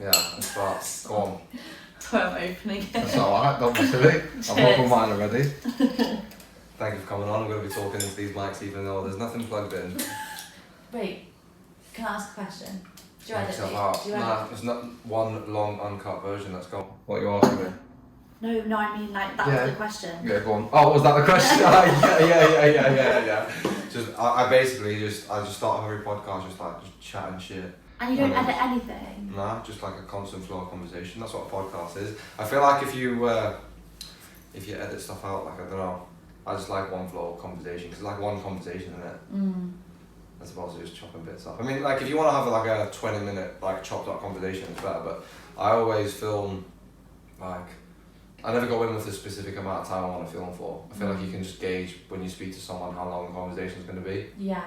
Yeah, let's start. Go on. Sorry, I'm opening it. That's alright, don't be silly. I've opened mine already. Thank you for coming on. I'm going to be talking into these mics even though there's nothing plugged in. Wait, can I ask a question? Do you edit So it? far, Do you nah, edit? there's not one long uncut version. Let's go. What are you asking me? No, I mean like that was the question. Yeah, go on. Oh, was that the question? yeah. I basically just start every podcast just chatting shit. And you don't edit anything? Nah, just like a constant flow of conversation. That's what a podcast is. I feel like if you edit stuff out, like I don't know, I just like one flow of conversation because like one conversation in it. As opposed to just chopping bits up. I mean, like if you want to have like a 20-minute like chopped up conversation, it's better. But I always film like. I never go in with a specific amount of time I want to film for. I feel like you can just gauge when you speak to someone how long the conversation's going to be. Yeah.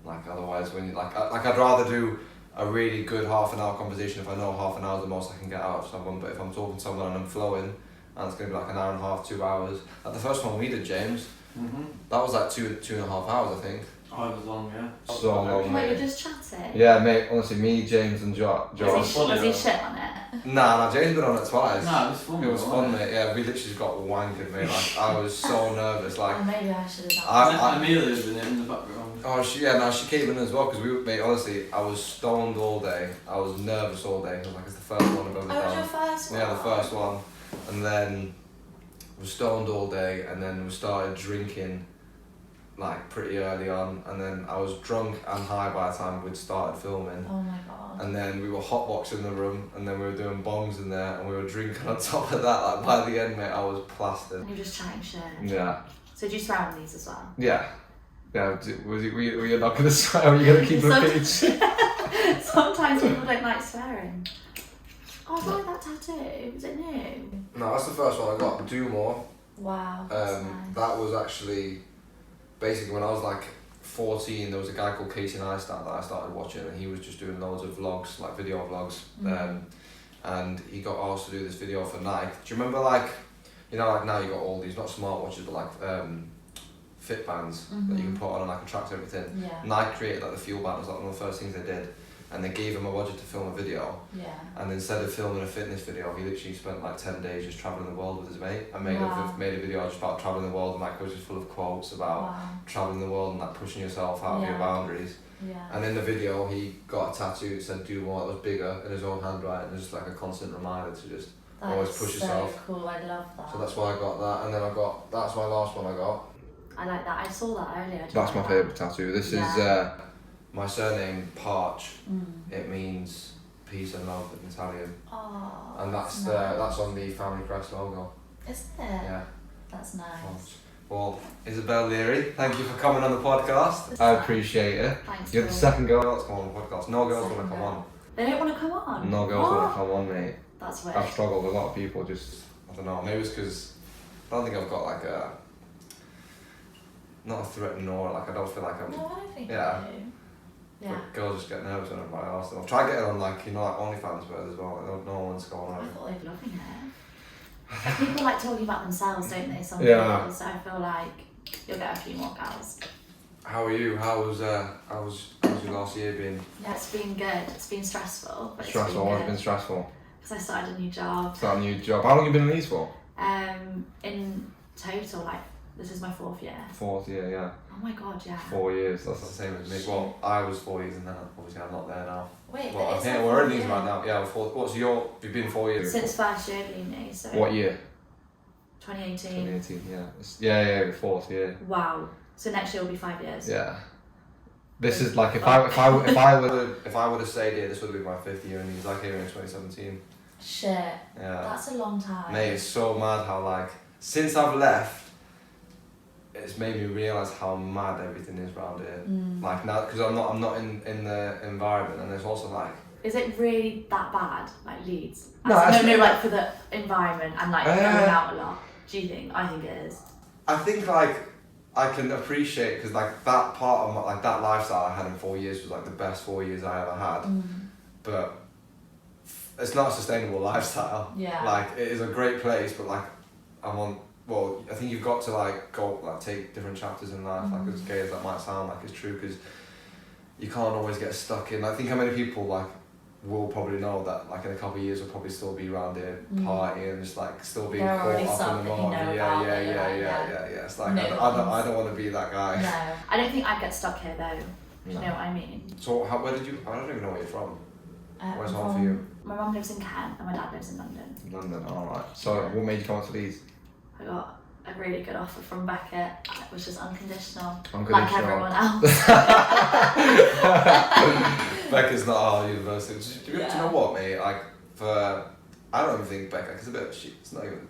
Like otherwise, when you like I'd rather do a really good half an hour conversation if I know half an hour is the most I can get out of someone. But if I'm talking to someone and I'm flowing, and it's going to be like an hour and a half, 2 hours. Like the first one we did, James, that was like two and a half hours, I think. Oh, it was long, yeah. So long, Wait, you're just chatting? Yeah, mate, honestly, me, James and Josh. Was he shit on it? Nah, James been on it twice. No, it was fun. It was fun, mate. Yeah, we literally just got wankered, mate. Like, I was so nervous. Like, Oh, maybe I should have done Amelia's been in the background. Oh, she came in as well because mate, honestly, I was stoned all day. I was nervous all day. It was like, it's the first one I've ever done. Oh, it was your first one? Yeah, the first one. And then I was stoned all day, and then we started drinking like pretty early on, and then I was drunk and high by the time we'd started filming. Oh my god. And then we were hotboxing the room, and then we were doing bongs in there, and we were drinking on top of that. Like by the end, mate, I was plastered. And you're just chatting shit. Yeah. So do you swear on these as well? Yeah. Yeah, were you not going to swear, or were you going to keep a page? Sometimes people don't like swearing. Oh, I like that tattoo. Is it new? No, that's the first one I got. Do More. Wow, that's nice. That was actually, basically when I was like 14, there was a guy called Casey Neistat that I started watching, and he was just doing loads of vlogs, like video vlogs. And he got asked to do this video for Nike. Do you remember like, you know, like now you got all these, not smartwatches, but like fit bands that you can put on and like tracks everything. Yeah. Nike created like the fuel band, it was like one of the first things they did, and they gave him a budget to film a video. Yeah. And instead of filming a fitness video, he literally spent like 10 days just travelling the world with his mate and made a video just about travelling the world, and like it was just full of quotes about travelling the world and like pushing yourself out of your boundaries. Yeah. And in the video he got a tattoo that said do more, that was bigger in his own handwriting, just like a constant reminder to just always push yourself. That's so cool, I love that. So that's why I got that, and then that's my last one I got. I like that, I saw that earlier. That's my favourite tattoo. This is my surname, Parch. It means peace and love in Italian. Oh, and that's on the family crest logo. Is it? Yeah. That's nice. Well, Isabella Leary, thank you for coming on the podcast. I appreciate it. Thanks. You're the second girl that's come on the podcast. No girls want to come on. They don't want to come on? No girls want to come on, mate. That's weird. I've struggled with a lot of people, just, I don't know, maybe it's because I don't think I've got like a, not a threatening aura, like I don't feel like I'm... No, I don't think yeah. you do. Yeah. But girls just get nervous when everybody asks them. I've tried getting on like, you know, like OnlyFans as well, like, no one's going on. I thought they'd be loving it. People like talking about themselves, don't they? Some Yeah. people, so I feel like you'll get a few more gals. How are you? How's your last year been? Yeah, it's been good. It's been stressful, but Stressful? What's been stressful? Because I started a new job. Started a new job. How long have you been in Leeds for? In total, like, this is my 4th year. 4th year, yeah. Oh my god, yeah. 4 years, that's the same as me. Well, I was 4 years and then obviously I'm not there now. Wait, well, I'm here, we're in Leeds right now. Yeah, you've been 4 years? Since first year of uni, so. What year? 2018. 2018, yeah. Yeah, 4th year. Wow. So next year will be 5 years. Yeah. This is like if I would have stayed here, this would have been my 5th year in Leeds. I came here in 2017. Shit. Yeah. That's a long time. Mate, it's so mad how like since I've left, it's made me realise how mad everything is around here. Like now, because I'm not in the environment, and it's also like. Is it really that bad, like Leeds? No, like for the environment and like going out a lot. Do you think? I think it is. I think like I can appreciate because like that part of like that lifestyle I had in 4 years was like the best 4 years I ever had, but it's not a sustainable lifestyle. Yeah. Like it is a great place, but like well, I think you've got to like go like take different chapters in life. Like as gay as that might sound, like it's true because you can't always get stuck in. I think how many people like will probably know that like in a couple of years we'll probably still be around here partying, just like still being There are caught already up some in the that you moment. know Yeah, about yeah, that you're yeah, like, yeah. It's like no I don't want to be that guy. No, I don't think I'd get stuck here though. Do you know what I mean? So where did you? I don't even know where you're from. Where's home for you? My mum lives in Kent and my dad lives in London. London. All right. So what made you come to Leeds? I got a really good offer from Beckett, which is unconditional, like Unconditional. everyone else. Becca's not our university. Do you know what, mate? Like I don't even think Becca, because it's a bit of shit. It's not even.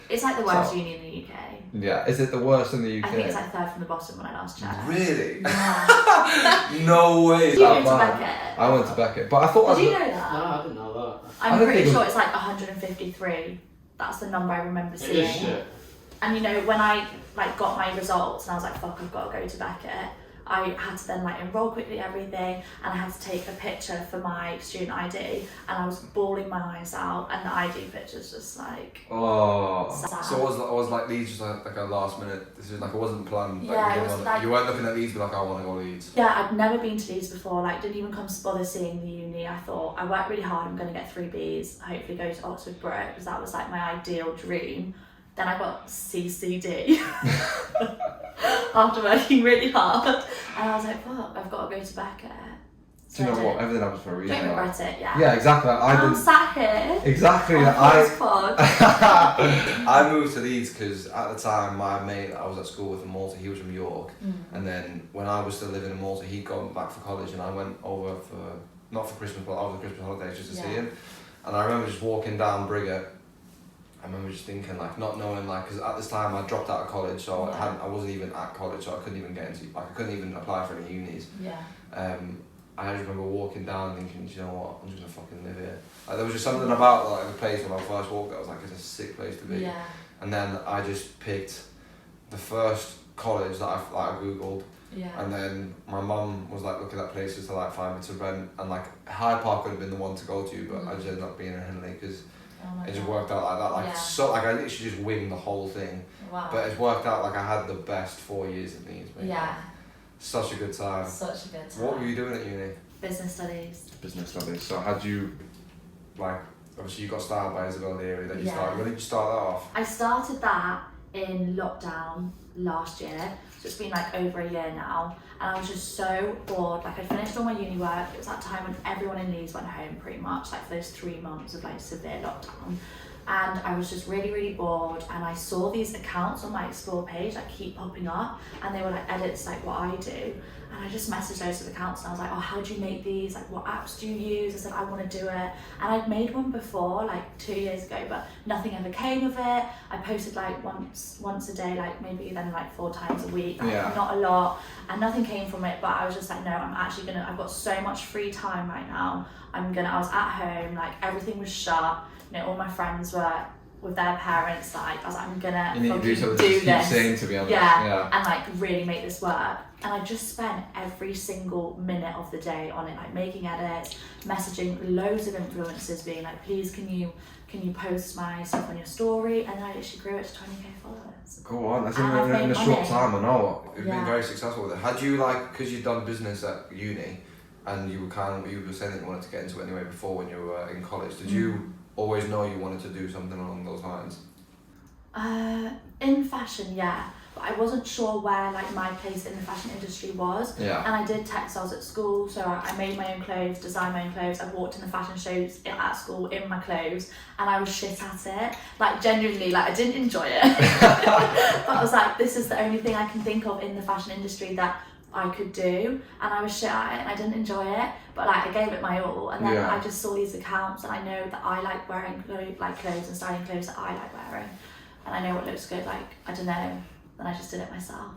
It's like the worst uni in the UK. Yeah, is it the worst in the UK? I think it's like third from the bottom when I last checked. Really? Yeah. No way. Did you go to Beckett? I went to Beckett, but I thought. Did you know that? No, I didn't know that. I'm pretty sure it's like 153. That's the number I remember seeing. It is shit. And you know, when I like got my results and I was like, fuck, I've got to go to Beckett, I had to then like enroll quickly everything, and I had to take a picture for my student ID, and I was bawling my eyes out, and the ID picture's just like sad. So it was like Leeds just like a last minute decision, like it wasn't planned. Yeah, like, it was like, you weren't looking at Leeds, but like I want to go Leeds. Yeah, I'd never been to Leeds before, like didn't even come to bother seeing the uni. I thought I worked really hard, I'm going to get 3 Bs, hopefully go to Oxford Brit, because that was like my ideal dream. Then I got CCD after working really hard, and I was like, fuck, I've got to go to Beckett. Do you know what? Everything happens for a reason. Don't regret it, yeah. Yeah, exactly. I'm sat here. Exactly. On pod. I moved to Leeds because at the time my mate I was at school with in Malta, he was from York, and then when I was still living in Malta, he'd gone back for college, and I went over for not for Christmas, but over the Christmas holidays just to see him. And I remember just walking down Briggett. I remember just thinking, like, not knowing, like, because at this time I dropped out of college, so I wasn't even at college, so I couldn't even get into, like, I couldn't even apply for any unis. Yeah. I just remember walking down thinking, you know what, I'm just gonna fucking live here. Like, there was just something about like the place when I first walked, I was like, it's a sick place to be. Yeah. And then I just picked the first college that I googled. Yeah. And then my mum was like looking at places to like find me to rent, and like Hyde Park would have been the one to go to, but I just ended up being in Henley because it just worked out like that. Like so, like I literally just winged the whole thing. Wow. But it's worked out like I had the best 4 years at Leeds. Yeah. Such a good time. Such a good time. What were you doing at uni? Business studies. Business studies. So had you, like, obviously you got started by Isabella Leary, then you Yeah. started. When did you start that off? I started that in lockdown last year, so it's been like over a year now, and I was just so bored. Like I finished all my uni work. It was that time when everyone in Leeds went home pretty much, like for those 3 months of like severe lockdown. And I was just really, really bored, and I saw these accounts on my explore page like keep popping up, and they were like edits like what I do, and I just messaged loads of accounts and I was like, oh, how do you make these, like what apps do you use? I said I want to do it, and I'd made one before like 2 years ago, but nothing ever came of it. I posted like once a day, like maybe then like 4 times a week, like not a lot, and nothing came from it. But I was just like, no, I'm actually gonna, I've got so much free time right now, I was at home, like everything was shut. You know, all my friends were with their parents, like I was like, I'm gonna you need to do something do to this. keep saying, to be honest. Yeah, and like really make this work. And I just spent every single minute of the day on it, like making edits, messaging loads of influencers, being like, please can you post my stuff on your story? And I literally grew it to 20k followers. Go on, that's And in a short money. time, I know. You've been Yeah. very successful with it. Had you like, because you'd done business at uni, and you were saying that you wanted to get into it anyway before when you were in college, did you always know you wanted to do something along those lines? In fashion, yeah, but I wasn't sure where like my place in the fashion industry was. Yeah. And I did textiles at school, so I made my own clothes, designed my own clothes. I walked in the fashion shows at school in my clothes, and I was shit at it. Like genuinely, like I didn't enjoy it. But I was like, this is the only thing I can think of in the fashion industry that I could do, and I was shit at it and I didn't enjoy it, but like I gave it my all. And then I just saw these accounts, and I know that I like wearing clothes and styling clothes that I like wearing, and I know what looks good. Like I don't know, then I just did it myself.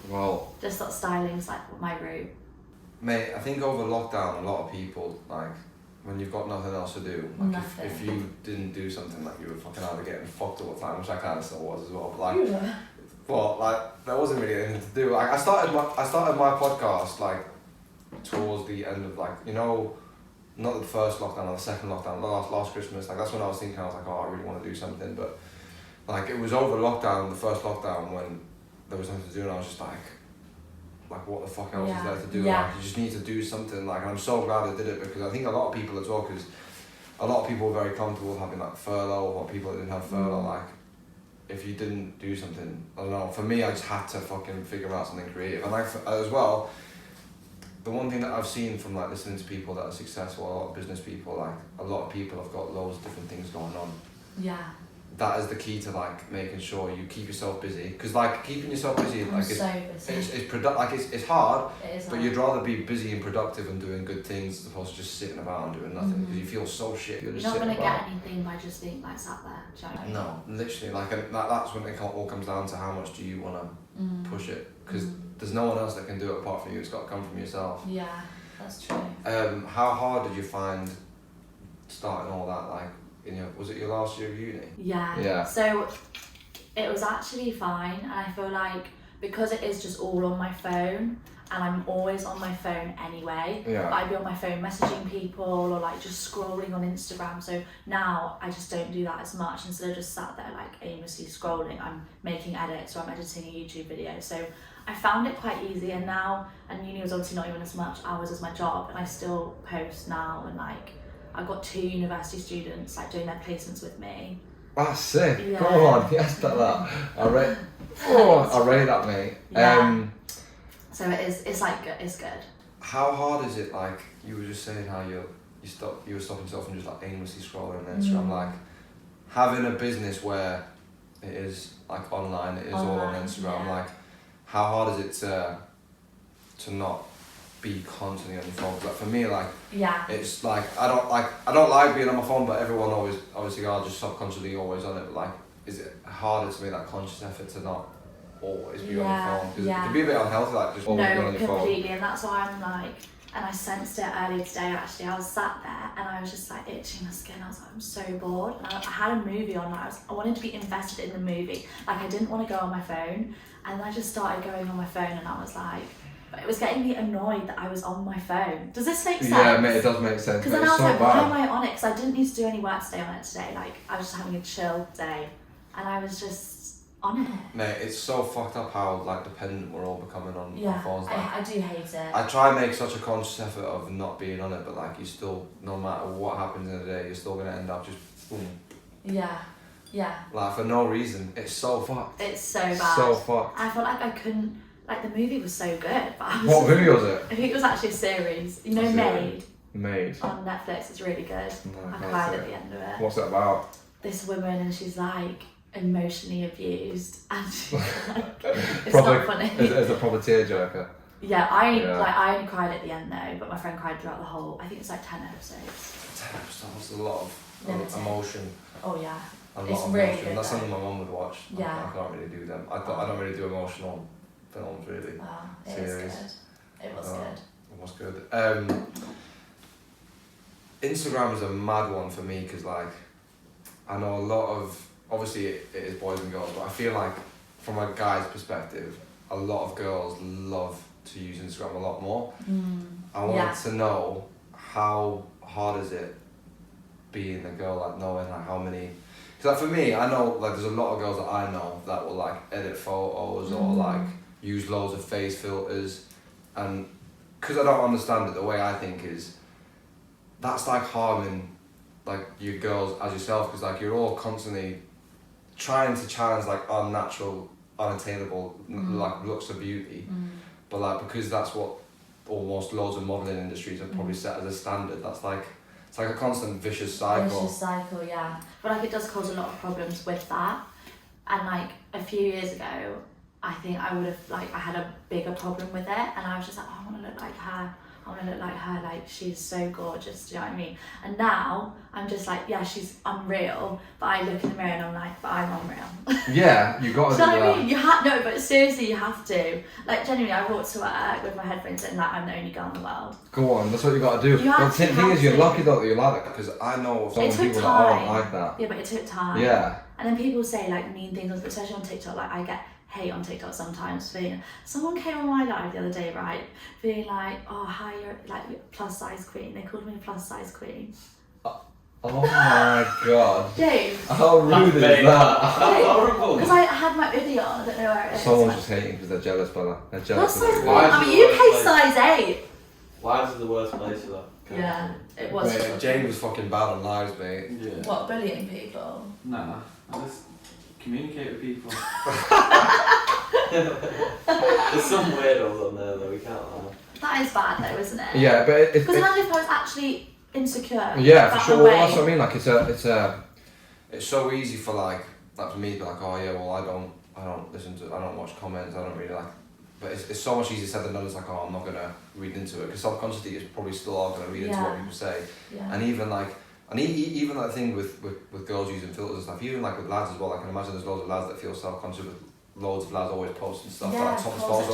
Well, just thought styling's like my route. Mate, I think over lockdown a lot of people, like when you've got nothing else to do, like if you didn't do something, like you were fucking either getting fucked all the time, which I kind of still was as well, but like but like there wasn't really anything to do. Like I started my podcast like towards the end of, like, you know, not the first lockdown or the second lockdown, last Christmas. Like that's when I was thinking, I was like, oh, I really want to do something. But like it was over lockdown, the first lockdown, when there was nothing to do, and I was just like like what the fuck else is Yeah. there to do? Yeah. Like you just need to do something. Like, and I'm so glad I did it because I think a lot of people as well, because a lot of people were very comfortable having like furlough, or people that didn't have furlough. Like, if you didn't do something, I don't know. For me, I just had to fucking figure out something creative, and like as well. The one thing that I've seen from like listening to people that are successful, a lot of business people, like a lot of people have got loads of different things going on. Yeah. That is the key to like making sure you keep yourself busy, because like keeping yourself busy, I'm like so busy. it's hard, It is but hard. you'd rather be busy and productive and doing good things as opposed to just sitting about and doing nothing, because you feel so shit. You're You're just not sitting gonna about. get anything by just being like sat there. Do you know what I mean? No, literally, like, and that's when it all comes down to how much do you want to push it, because there's no one else that can do it apart from you. It's got to come from yourself. Yeah, that's true. How hard did you find starting all that? Like, was it your last year of uni? Yeah. Yeah. So it was actually fine, and I feel like because it is just all on my phone, and I'm always on my phone anyway. Yeah. I'd be on my phone messaging people or like just scrolling on Instagram. So now I just don't do that as much. Instead of just sat there like aimlessly scrolling, I'm making edits or I'm editing a YouTube video. So I found it quite easy, and now, and uni was obviously not even as much hours as my job, and I still post now, and like I've got 2 university students like doing their placements with me. That's sick. Yeah. Come on, yes, that. I rate. I rate that, mate. Yeah. So it's like good. It's good. How hard is it? Like you were just saying how you were stopping yourself from just like aimlessly scrolling on Instagram. Like having a business where it is like online, it is all on Online, Instagram. yeah. Like how hard is it to not be constantly on your phone? 'Cause, like for me, like Yeah. it's like I don't like being on my phone, but everyone always obviously are just subconsciously always on it. But like, is it harder to make that conscious effort to not always be on your phone? Because it can be a bit unhealthy, like just always being No, on your phone. completely, and that's why I'm like, and I sensed it earlier today actually. I was sat there and I was just like itching my skin. I was like, I'm so bored, and I had a movie on. I wanted to be invested in the movie. Like I didn't want to go on my phone, and I just started going on my phone, and I was like, but it was getting me annoyed that I was on my phone. Does this make sense? Yeah, mate, it does make sense. Because then I was like, why am I on it? Because I didn't need to do any work today on it today. Like I was just having a chill day, and I was just on it. Mate, it's so fucked up how like dependent we're all becoming on our phones. Like, I do hate it. I try and make such a conscious effort of not being on it, but like you still, no matter what happens in the day, you're still gonna end up just boom. Yeah. Like for no reason. It's so fucked. It's so bad. So fucked. I felt like I couldn't. Like the movie was so good, but I was. What movie was it? I think it was actually a series. You know, A Made series? Made. on Netflix. It's really good. No, I can't cried see at it. the end of it. What's it about? This woman, and she's like emotionally abused, and she's like, it's Probably, not funny. Is a proper tearjerker. Yeah, I Yeah. only cried at the end though, but my friend cried throughout the whole. I think it's like 10 episodes. That's a lot of Limited. emotion. Oh yeah. A lot It's of really emotion. good That's though. something my mum would watch. Yeah. I can't really do them. I don't really do emotional films really. Wow, it is Series. good. It was Oh. good. What's good? Instagram is a mad one for me because like I know a lot of, obviously it is boys and girls, but I feel like from a guy's perspective, a lot of girls love to use Instagram a lot more. I wanted to know how hard is it being a girl, like knowing like how many, because like for me, I know like there's a lot of girls that I know that will like edit photos or like use loads of face filters, and because I don't understand it, the way I think is that's like harming like you girls as yourself, because like you're all constantly trying to challenge like unnatural, unattainable like looks of beauty, but like because that's what almost loads of modelling industries have probably set as a standard, that's like it's like a constant vicious cycle. Vicious cycle, yeah. But like it does cause a lot of problems with that. And like a few years ago, I think I would have like I had a bigger problem with it, and I was just like, oh, I want to look like her. I want to look like her. Like she's so gorgeous. Do you know what I mean? And now I'm just like, yeah, she's unreal. But I look in the mirror and I'm like, but I'm unreal. Yeah, you got to Do you do know what I that. mean? No, but seriously, you have to. Like genuinely, I walk to work with my headphones in, like I'm the only girl in the world. Go on, that's what you got to do. You But the actually thing is, you're have to. lucky though that you're like that, because I know of some It took people that aren't time. like that. Yeah, but it took time. Yeah. And then people say like mean things, especially on TikTok. Like I get hate on TikTok sometimes. Being someone came on my live the other day, right? Being like, oh, hi, you're like plus size queen. They called me a plus size queen. Oh my god. James. How rude is that? Horrible. Because I had my hoodie on, I don't know where it is. Someone's just hating because they're jealous, Bella. They're jealous. That's so of funny. Why you. I'm is a it the UK worst size 8. Lives are the worst place for that. Yeah, it was. Mate, James was fucking bad on lives, mate. Yeah. What, bullying people? Nah, I just communicate with people. There's some weirdos on there though, we can't lie. That is bad though, isn't it? Yeah, but Because imagine if I was actually insecure. yeah, for that sure. way. Well, that's what I mean. Like it's so easy for like for me to be like, oh yeah, well I don't listen to, I don't watch comments, I don't really like. But it's so much easier said than done. It's like, oh, I'm not gonna read into it because subconsciously you're probably still are gonna read into what people say. Yeah. And even even that thing with girls using filters and stuff, even like with lads as well. I can imagine there's loads of lads that feel self-conscious with loads of lads always posting stuff like top stores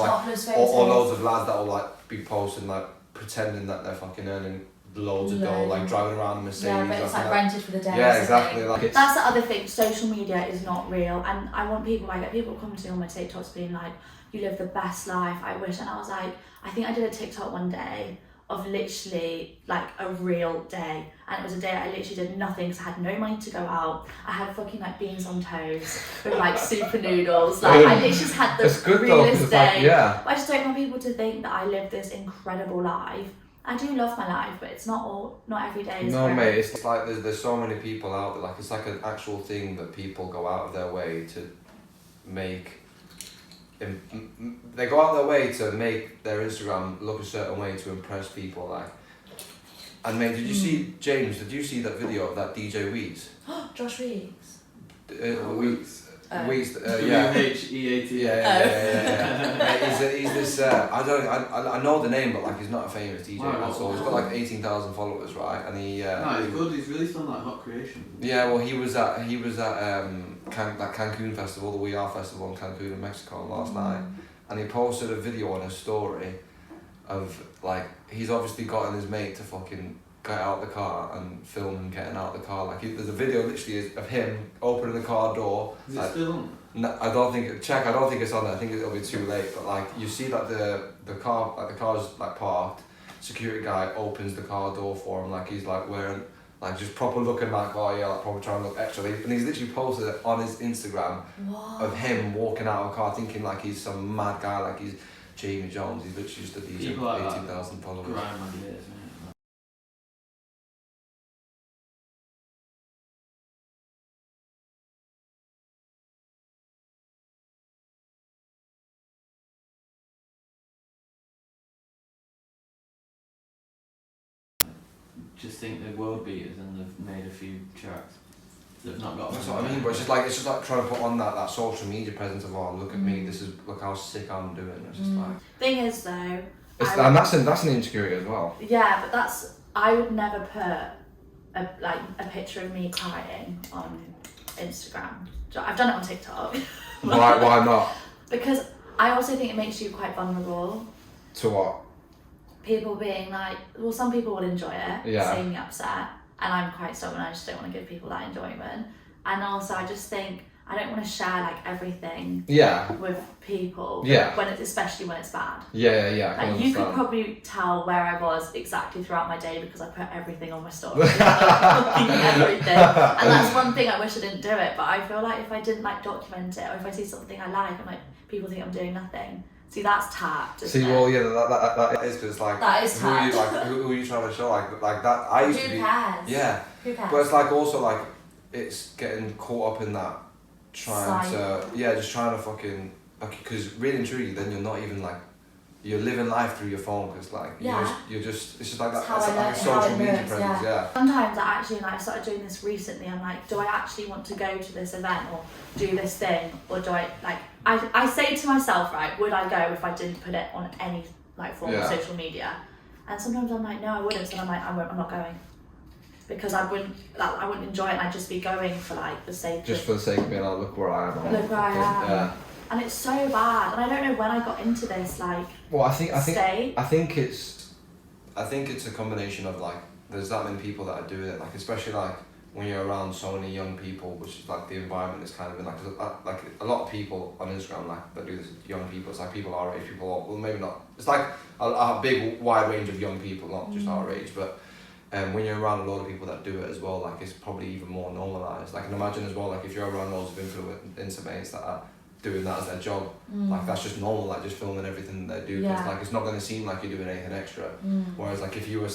or loads of lads that will like be posting like pretending that they're fucking earning loads of dough, like driving around in Mercedes. Yeah, but it's like rented for the day. Yeah, exactly. Like that's the other thing. Social media is not real, and I want people. I get people coming to me on my TikToks being like, "You live the best life." I wish, and I was like, I think I did a TikTok one day of literally like a real day, and it was a day I literally did nothing because I had no money to go out. I had fucking like beans on toast with like super noodles. Like I literally just had the realest day. Like, But I just don't want people to think that I live this incredible life. I do love my life, but it's not every day is great. Mate, it's like there's so many people out there, like it's like an actual thing that people go out of their way to make. They go out of their way to make their Instagram look a certain way to impress people, like. And mate, did you see James? Did you see that video of that DJ Weeds? Josh Weeks. Weeks. Weeds, yeah. W-H-E-A-T. Yeah. He's this. I know the name, but like he's not a famous DJ. Wow. So he's got like 18,000 followers, right? And he. No, he's good. He's released on that Hot Creation. Yeah, well, he was at that Cancun festival, the We Are festival in Cancun in Mexico last night, and he posted a video on his story of like he's obviously gotten his mate to fucking get out the car and film him getting out the car. Like there's a video literally of him opening the car door. Is it still on? No, I don't think it's on there. I think it'll be too late. But like you see that the car's like parked. Security guy opens the car door for him, like he's like wearing like just proper looking like, oh yeah, like probably trying to look extra. And he's literally posted it on his Instagram of him walking out of a car thinking like he's some mad guy, like he's Jamie Jones. He's literally just a DJ with 18,000 followers. Grime ideas, man. Just think they're world beaters and they've made a few tracks. They've not got. That's what I mean, but it's just like trying to put on that social media presence of, oh, look at me, look how sick I'm doing. It's just like. Thing is though. And that's an insecurity as well. Yeah, but I would never put a picture of me crying on Instagram. I've done it on TikTok. Why not? Because I also think it makes you quite vulnerable. To what? People being like, well, some people will enjoy it, Yeah. seeing me upset, and I'm quite stubborn. I just don't want to give people that enjoyment. And also, I just think I don't want to share like everything. Yeah. With people. Yeah. Especially when it's bad. Yeah. Like you could probably tell where I was exactly throughout my day because I put everything on my story. Everything. And that's one thing I wish I didn't do it. But I feel like if I didn't like document it, or if I see something I like, I'm like, people think I'm doing nothing. See, that's tact. See, well, yeah, that is because like that is tact. who are you trying to show like that? I used to be. Who cares? Yeah. Who cares? But it's like also like it's getting caught up in that trying to fucking like because really and truly then you're not even like you're living life through your phone because like you're just it's just like that. It's like a social media presence. Yeah. Sometimes I actually I started doing this recently. I'm like, do I actually want to go to this event or do this thing, or do I like? I say to myself, right, would I go if I didn't put it on any like form of social media? And sometimes I'm like, no, I wouldn't. So I'm like, I'm not going because I wouldn't enjoy it. And I'd just be going for like the sake. Just for the sake of being like, look where I am. Look where I am. Yeah. And it's so bad, and I don't know when I got into this like. Well, I think it's a combination of like there's that many people that are doing it, like especially like when you're around so many young people, which is like the environment is kind of in like a lot of people on Instagram like that do this. Young people, it's like people our age, people well maybe not. It's like a big wide range of young people, not just our age, but when you're around a lot of people that do it as well, like it's probably even more normalised. Like, and imagine as well, like if you're around loads of influencer mates that are doing that as their job, like that's just normal, like just filming everything that they do. Yeah. Cause like it's not going to seem like you're doing anything extra. Whereas like if you were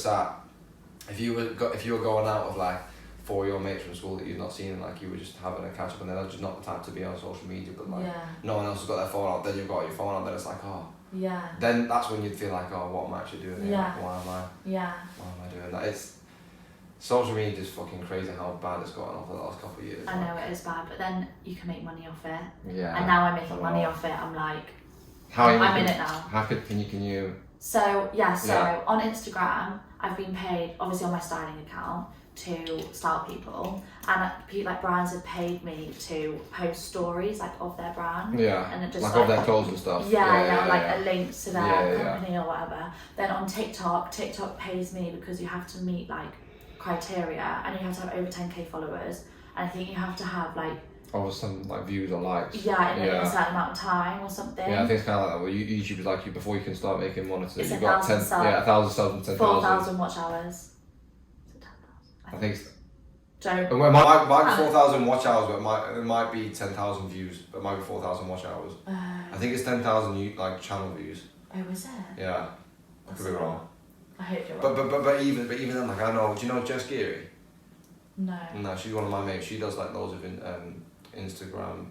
going out with like 4 of your mates from school that you've not seen, like you were just having a catch up, and they're just not the type to be on social media, but like no one else has got their phone out, then you've got your phone out, then it's like, oh. Yeah. Then that's when you'd feel like, oh, what am I actually doing here? Yeah. Why am I doing that? It's social media is fucking crazy how bad it's gotten over the last couple of years. I know it is bad, but then you can make money off it. Yeah. And now I'm making money off it. I'm like, how I'm in it now. How can you? So on Instagram, I've been paid, obviously on my styling account, to style people, and like brands have paid me to post stories like of their brand. Yeah. And it just like of their clothes and stuff. A link to their Yeah. company or whatever. Then on TikTok pays me because you have to meet like criteria, and you have to have over 10k followers, and I think you have to have like some like views or likes. in a certain amount of time or something. Yeah, I think it's kind of like that. Well, YouTube is like you before you can start making monetization. It's You've got 1,000 subs. 1,000 subs and 10,000. 4,000 watch hours. I think it's. Don't. It might be 4,000 watch hours, but it might be 10,000 views. But it might be 4,000 watch hours. I think it's 10,000 like channel views. Oh, is it? Yeah, I could be wrong. I hope you're wrong. But even then, like I know. Do you know Jess Leary? No. No, she's one of my mates. She does like loads of Instagram.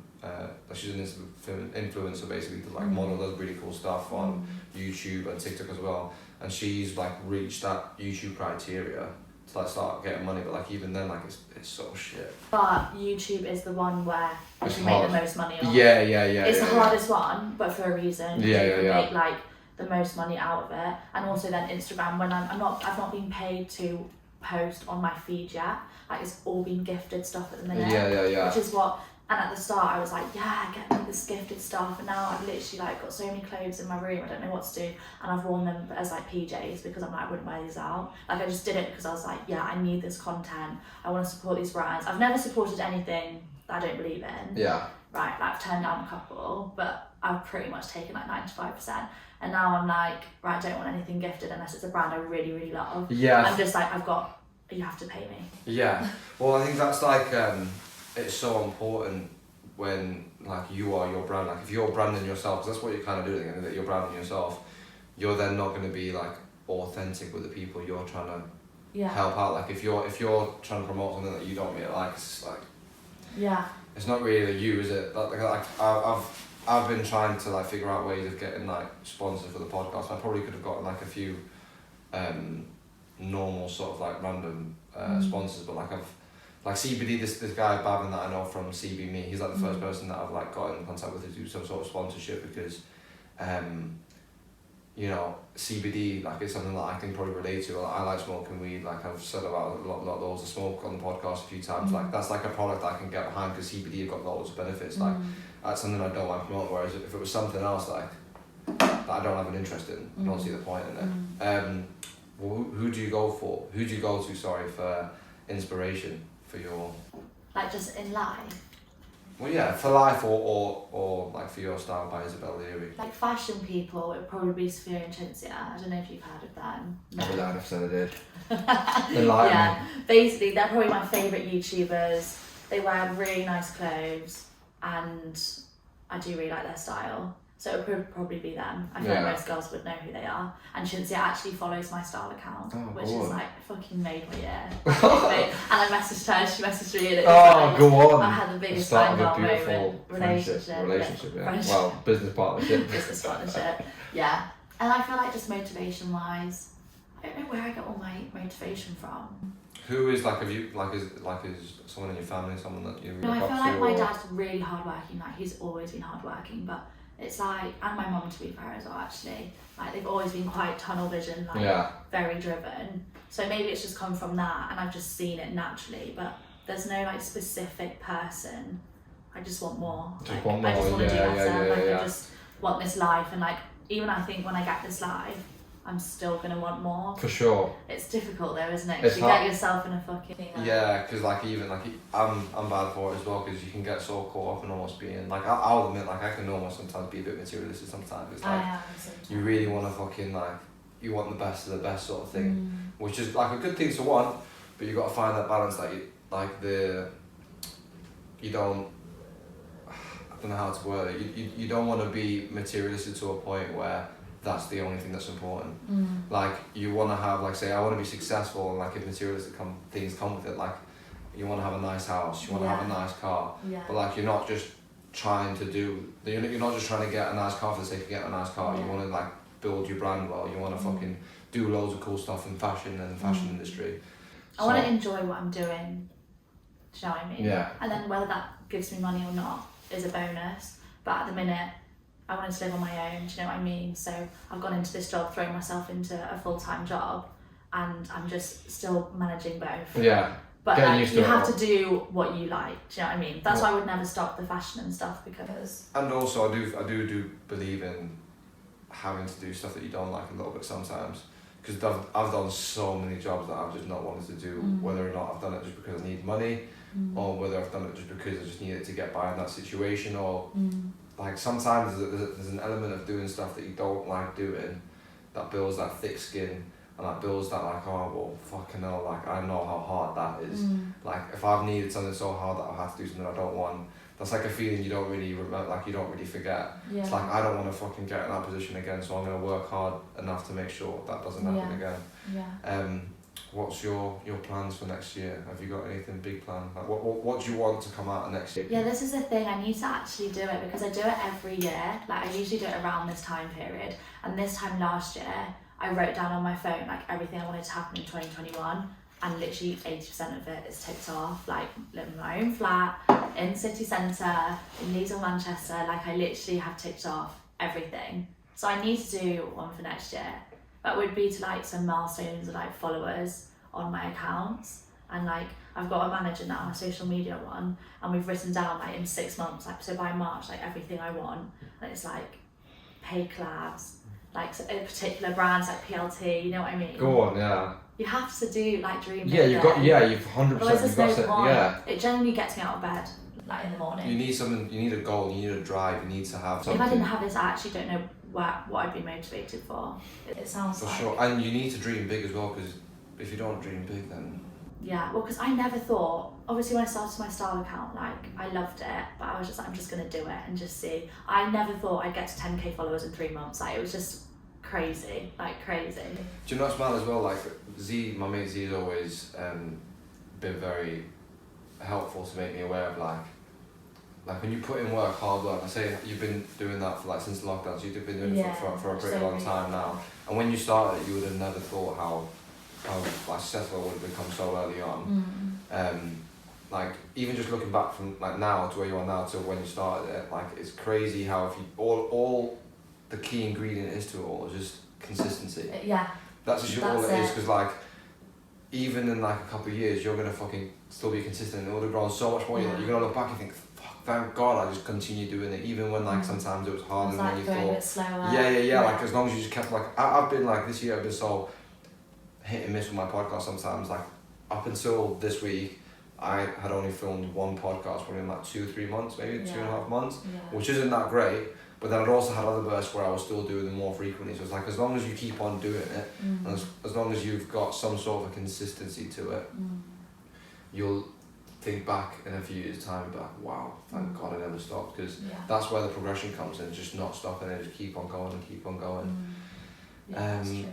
She's an influencer basically. Like model, does really cool stuff on YouTube and TikTok as well. And she's like reached that YouTube criteria to like start getting money. But like even then, like it's so shit. But YouTube is the one where you can make the most money on. Yeah. It's the hardest one, but for a reason. Yeah. You can make like the most money out of it. And also then Instagram, when I've not been paid to post on my feed yet. Like it's all been gifted stuff at the minute. Yeah. Which is what. And at the start I was like, yeah, get me this gifted stuff, and now I've literally like got so many clothes in my room, I don't know what to do, and I've worn them as like PJs because I'm like, I wouldn't wear these out. Like I just did it because I was like, yeah, I need this content, I want to support these brands. I've never supported anything that I don't believe in. Yeah. Right, like I've turned down a couple, but I've pretty much taken like 95%. And now I'm like, right, I don't want anything gifted unless it's a brand I really, really love. Yeah. I'm just like, you have to pay me. Yeah. Well, I think that's like, it's so important when like you are your brand. Like if you're branding yourself, because that's what you're kind of doing, that you're branding yourself, you're then not going to be like authentic with the people you're trying to help out. Like if you're trying to promote something that you don't really like, it's like it's not really you, is it? Like I've been trying to like figure out ways of getting like sponsors for the podcast. I probably could have gotten like a few normal sort of like random sponsors, but like CBD, this guy Bavin that I know from CB Me, he's like the first person that I've like got in contact with to do some sort of sponsorship because you know, CBD like is something that I can probably relate to. I like smoking weed, like I've said about a lot of those of smoke on the podcast a few times. Like that's like a product I can get behind because CBD have got loads of benefits. Like that's something I don't want to promote, whereas if it was something else like that I don't have an interest in, I don't see the point in it. Well, who do you go for? Who do you go to, for inspiration for your... Like just in life? Well, yeah, for life or like for your style by Isabella Leary. Like fashion people, it would probably be Sophia and Cinzia. I don't know if you've heard of them. No. I would have said I did. Enlighten me. Basically they're probably my favourite YouTubers. They wear really nice clothes and I do really like their style. So it would probably be them. I feel like most girls would know who they are. And Cinzia actually follows my style account, which is like fucking made my year. And I messaged her, she messaged me, and it was go on. I had the biggest start of a moment. beautiful relationship, yeah. Friendship. Well, business partnership. Business partnership, yeah. And I feel like just motivation wise, I don't know where I get all my motivation from. Who is like, have you is someone in your family, someone that you really No, I look feel up like to, my or... dad's really hardworking. Like he's always been hardworking, but it's like, and my mum to be fair as well actually, like they've always been quite tunnel vision, like very driven. So maybe it's just come from that and I've just seen it naturally, but there's no like specific person. I just want more. I just want to do better. I just want this life, and like even I think when I get this life, I'm still gonna want more. For sure. It's difficult though, isn't it? It's you get yourself in a fucking... Yeah, because like even like I'm bad for it as well, because you can get so caught up in almost being like, I'll admit, like I can almost sometimes be a bit materialistic sometimes. It's like you really want to fucking like, you want the best of the best sort of thing, which is like a good thing to want, but you got to find that balance that you don't. I don't know how to word it. You don't want to be materialistic to a point where that's the only thing that's important. Like you want to have, like, say I want to be successful, and like if materialistic things come with it, like you want to have a nice house, you want to have a nice car, but like you're not just trying to you're not just trying to get a nice car for the sake of getting a nice car. You want to like build your brand well. You want to fucking do loads of cool stuff in fashion and the fashion industry. I want to enjoy what I'm doing. Do you know what I mean? Yeah. And then whether that gives me money or not is a bonus. But at the minute, I wanted to live on my own. Do you know what I mean? So I've gone into this job, throwing myself into a full-time job, and I'm just still managing both. Yeah. But like, you have to do what you like. Do you know what I mean? That's why I would never stop the fashion and stuff, because. And also, I do believe in having to do stuff that you don't like a little bit sometimes. Because I've done so many jobs that I've just not wanted to do, whether or not I've done it just because I need money, or whether I've done it just because I just needed to get by in that situation, or like sometimes there's an element of doing stuff that you don't like doing that builds that thick skin, and that builds that like, oh well, fucking hell, like I know how hard that is. Like if I've needed something so hard that I've had to do something I don't want, that's like a feeling you don't really remember, like you don't really forget. Yeah. It's like I don't want to fucking get in that position again, so I'm gonna work hard enough to make sure that doesn't happen again. Yeah. What's your plans for next year? Have you got anything big planned? Like what do you want to come out of next year? Yeah, this is the thing. I need to actually do it, because I do it every year. Like I usually do it around this time period, and this time last year I wrote down on my phone like everything I wanted to happen in 2021. And literally 80% of it is ticked off. Like living in my own flat, in city centre, in Leeds or Manchester. Like I literally have ticked off everything. So I need to do one for next year. That would be to like some milestones or like followers on my accounts. And like I've got a manager now, a social media one, and we've written down like in 6 months, like so by March, like everything I want. And it's like paid collabs, like particular brands like PLT, you know what I mean? Go on, yeah. You have to do like dream. Yeah, you've 100%. Otherwise there's you've got no to, point. yeah. It generally gets me out of bed like in the morning. You need something. You need a goal. You need a drive. You need to have something. If I didn't have this, I actually don't know what I'd be motivated for. It sounds for like. sure, and you need to dream big as well, because if you don't dream big, then. Yeah, well, because I never thought. Obviously, when I started my style account, like I loved it, but I was just like, I'm just gonna do it and just see. I never thought I'd get to 10k followers in 3 months. Like it was just crazy, like crazy. Do you know what's mad as well? Like my mate Z has always been very helpful to make me aware of like when you put in work, hard work. I say you've been doing that for like since lockdown, so you've been doing it for a pretty long time now. And when you started, you would have never thought how like successful it would have become so early on. Like even just looking back from like now to where you are now to when you started it, like it's crazy how if you all the key ingredient is to it all is just consistency. Yeah. That's just all it is, because like even in like a couple of years you're gonna fucking still be consistent, and it would have grown so much more. You're gonna look back and think, fuck, thank God I just continued doing it, even when like sometimes it was harder than you thought. A bit slower. Yeah. Like as long as you just kept like I've been like this year I've been so hit and miss with my podcast sometimes. Like up until this week I had only filmed one podcast probably in like 2-3 months, maybe 2.5 months, which isn't that great. But then I'd also had other bursts where I was still doing them more frequently. So it's like as long as you keep on doing it, and as long as you've got some sort of a consistency to it, you'll think back in a few years' time and be like, wow, thank God I never stopped. Because that's where the progression comes in, just not stopping and just keep on going and keep on going. Yeah, that's true.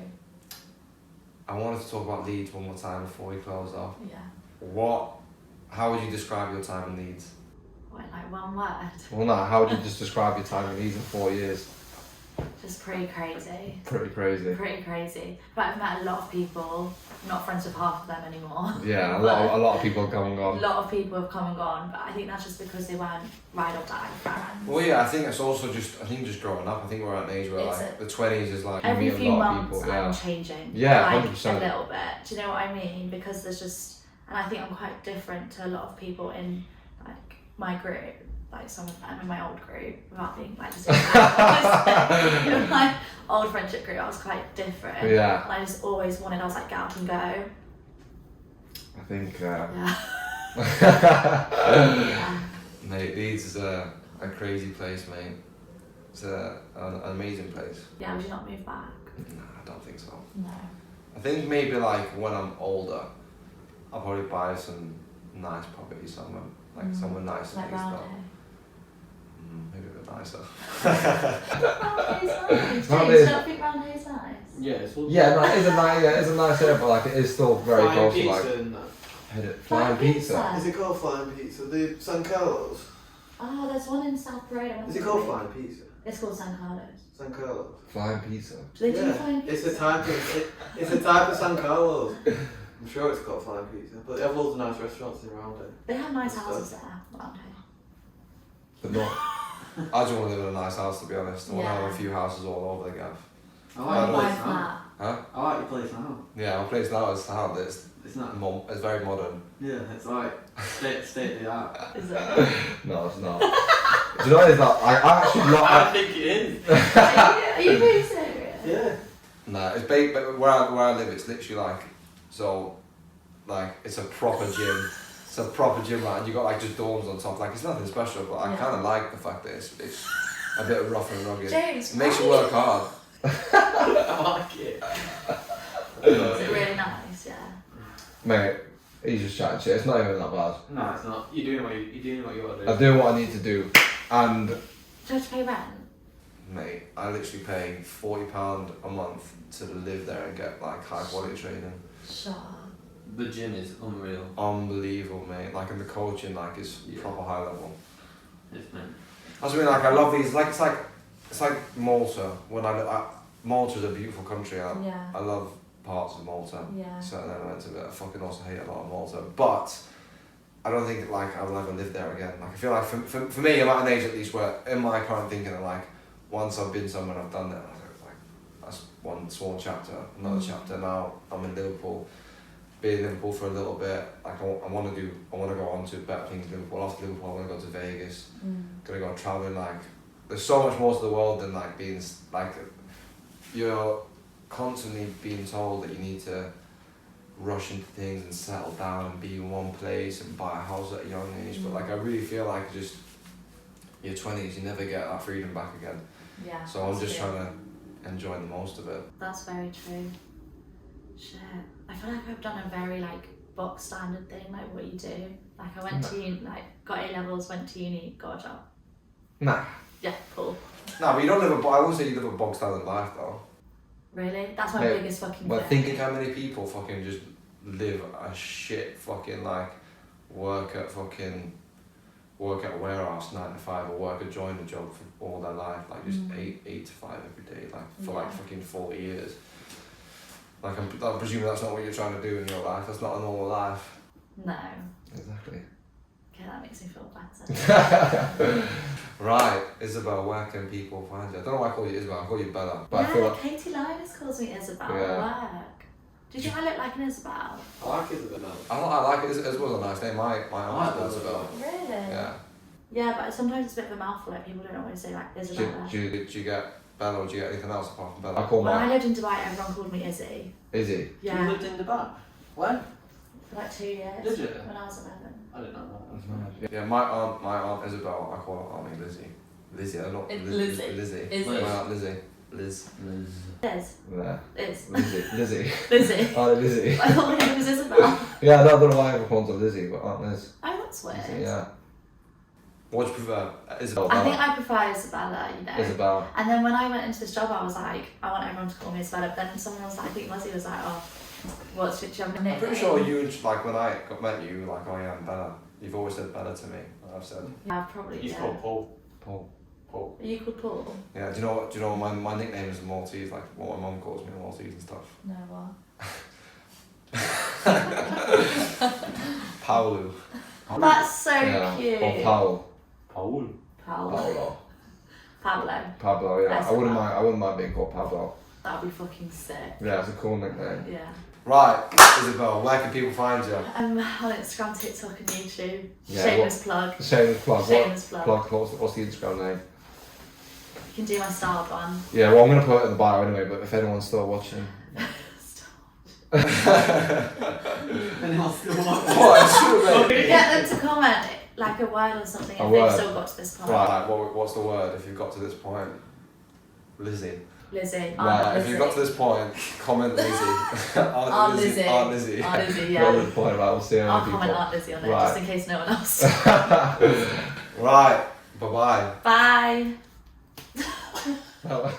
I wanted to talk about Leeds one more time before we close off. Yeah. How would you describe your time in Leeds? What, like one word? Well, no, how would you just describe your time in Leeds in 4 years? Just pretty crazy. Pretty crazy. Pretty crazy. But I've met a lot of people. I'm not friends with half of them anymore. Yeah, a lot of people have come and gone. A lot of people have come and gone, but I think that's just because they weren't ride or die friends. Well, yeah, I think it's also just growing up. I think we're at an age where like the 20s is like every you meet few a lot months of people. I'm changing. Yeah, like 100%. a little bit. Do you know what I mean? Because there's just, and I think I'm quite different to a lot of people in like my group. Like some of them in my old group, without being like just in my old friendship group, I was quite different. Yeah. And I just always wanted, I was like, get up and go. I think. Yeah. Mate, Leeds is a crazy place, mate. It's an amazing place. Yeah, would you not move back? Nah, I don't think so. No. I think maybe like when I'm older, I'll probably buy some nice property somewhere, like somewhere nice Like and stuff. Roundhay. Maybe a bit nicer. Roundhay's nice. Roundhay's- James, don't think Roundhay's nice? Yeah, it's all Yeah, no, it is a nice, yeah, it's a nice area, but like it is still very Flying close to pizza like and that. flying pizza. Is it called flying pizza? The San Carlos? Oh, there's one in South Parade. Is it called flying pizza? It's called San Carlos. San Carlos. Flying pizza. Do they do flying pizza? It's a type of San Carlos. I'm sure it's called flying pizza, but they have loads of nice restaurants around it. They have nice Stuff. houses there, Roundhay. But not. I just want to live in a nice house, to be honest. I want to Yeah. have a few houses all over the gaff. I I like your buy place now. flat. Huh? I like your place now. Yeah, my place now is sound. It's not. It's very modern. Yeah, it's like state of the art. Is it? No, it's not. Do you know what it is? Like, I actually I not. think it is. Are you being serious? Yeah. Nah, it's big, but where I live, it's literally like, so, like, it's a proper gym. It's a proper gym, right? And you got like just dorms on top. Like, it's nothing special, but I Yeah. kind of like the fact that it's a bit rough and rugged. James, It makes you why? work hard. I like it. Is it really nice? Yeah. Mate, he's just chatting shit. It's not even that bad. No, it's not. You're doing what you got to do. I'm doing what I need to do, and Do you have to pay rent? Mate, I literally pay £40 a month to live there and get like high quality training. Sure. The gym is unreal. Unbelievable, mate. Like, and the coaching, like, is Yeah. proper high level. It's meant. That's what I mean, like, I love these, like, it's like Malta. Malta's a beautiful country. I Yeah. love parts of Malta. Yeah. Certain elements of it. I fucking also hate a lot of Malta. But I don't think, like, I will ever live there again. Like, I feel like, for me, I'm at an age at least where, in my current thinking, like, once I've been somewhere and I've done that, like, that's one small chapter, another chapter. Now I'm in Liverpool. Been in Liverpool for a little bit. Like, I want to go on to better things in Liverpool. After Liverpool, I want to go to Vegas. Gonna go traveling. Like, there's so much more to the world than like being like, you're constantly being told that you need to rush into things and settle down and be in one place and buy a house at a young age. But like, I really feel like just your 20s, you never get that freedom back again. Yeah. So I'm that's just true. trying to enjoy the most of it. That's very true. Shit. I feel like I've done a very like box standard thing, like what you do. Like I went to uni, like got A levels, went to uni, got a job. nah. Yeah, cool. No, but you don't live I won't say you live a bog standard life though. Really? That's my Mate, biggest fucking well, thing. Think of how many people fucking just live a shit fucking like work at a warehouse 9 to 5 or work a joiner job for all their life, like just 8 to 5 every day, like for like Yeah. fucking 40 years. Like I'm presuming that's not what you're trying to do in your life. That's not a normal life. No. Exactly. Okay, that makes me feel better. Right, Isabel, where can people find you? I don't know why I call you Isabel. I call you Bella. But I feel Yeah, like Katie Linus calls me Isabel Yeah. at work. Did you think I look like an Isabel? I like Isabella. I like it. Isabel's a nice name. My aunt's called Isabel. Really? Yeah. Yeah, but sometimes it's a bit of a mouthful. Like people don't always say like Isabella. Do you get Bella or do you get anything else apart from I Bella? call When I my lived in Dubai, everyone called me Izzy. Izzy. You Yeah. lived in Dubai? When? For like 2 years. Did you? When I was 11. I didn't know that. Yeah, my aunt Isabel, I call her Auntie Lizzie. Lizzie, I don't know. Lizzie. Lizzie. Izzy. My aunt Lizzie. Liz. Liz. There. Liz. Lizzie. Lizzie. Lizzie. Oh, Lizzie. I thought my name was Isabel. Yeah, I don't know why everyone calls her Lizzie, but Aunt Liz. Oh, that's weird. Lizzie, yeah. What do you prefer? Isabel. I think I prefer Isabella, you know. Isabel. And then when I went into this job, I was like, I want everyone to call me Isabella. But then someone was like, I think Lizzie was like, oh, what's your job name? I'm pretty sure you, like when I met you, like, oh yeah, I'm Bella. You've always said Bella to me. I've said. Yeah, probably. He's Yeah. called Paul. Paul. Paul. Are you called Paul? Yeah. Do you know what my nickname is in Maltese? Like what my mum calls me in Maltese and stuff. No, what? Paulu. That's so Yeah. cute. Or Paul. Paul. Paolo. Paolo. Pablo. Pablo, yeah. That's I wouldn't fine. mind. I wouldn't mind being called Pablo. That'd be fucking sick. Yeah, it's a cool nickname. Yeah. Right, Isabel. Where can people find you? On Instagram, TikTok, and YouTube. Yeah, Shameless plug. Shameless plug. Shameless plug. What's the Instagram name? You can do my styled one. Yeah, well, I'm gonna put it in the bio anyway. But if anyone's still watching, Anyone's still watching? What? It's true, mate. Get them to comment like a word or something A if word. they've still got to this point. Right. What's the word if you've got to this point? Lizzie. Lizzie. Right, if you've got to this point, comment Lizzie. Aunt Lizzie. Aunt Lizzie. Aunt Lizzie, Got to yeah. the point about we'll see how I'll many comment people. Aunt Lizzie on it, Right. just in case no one else. Right, bye-bye. Bye. Well,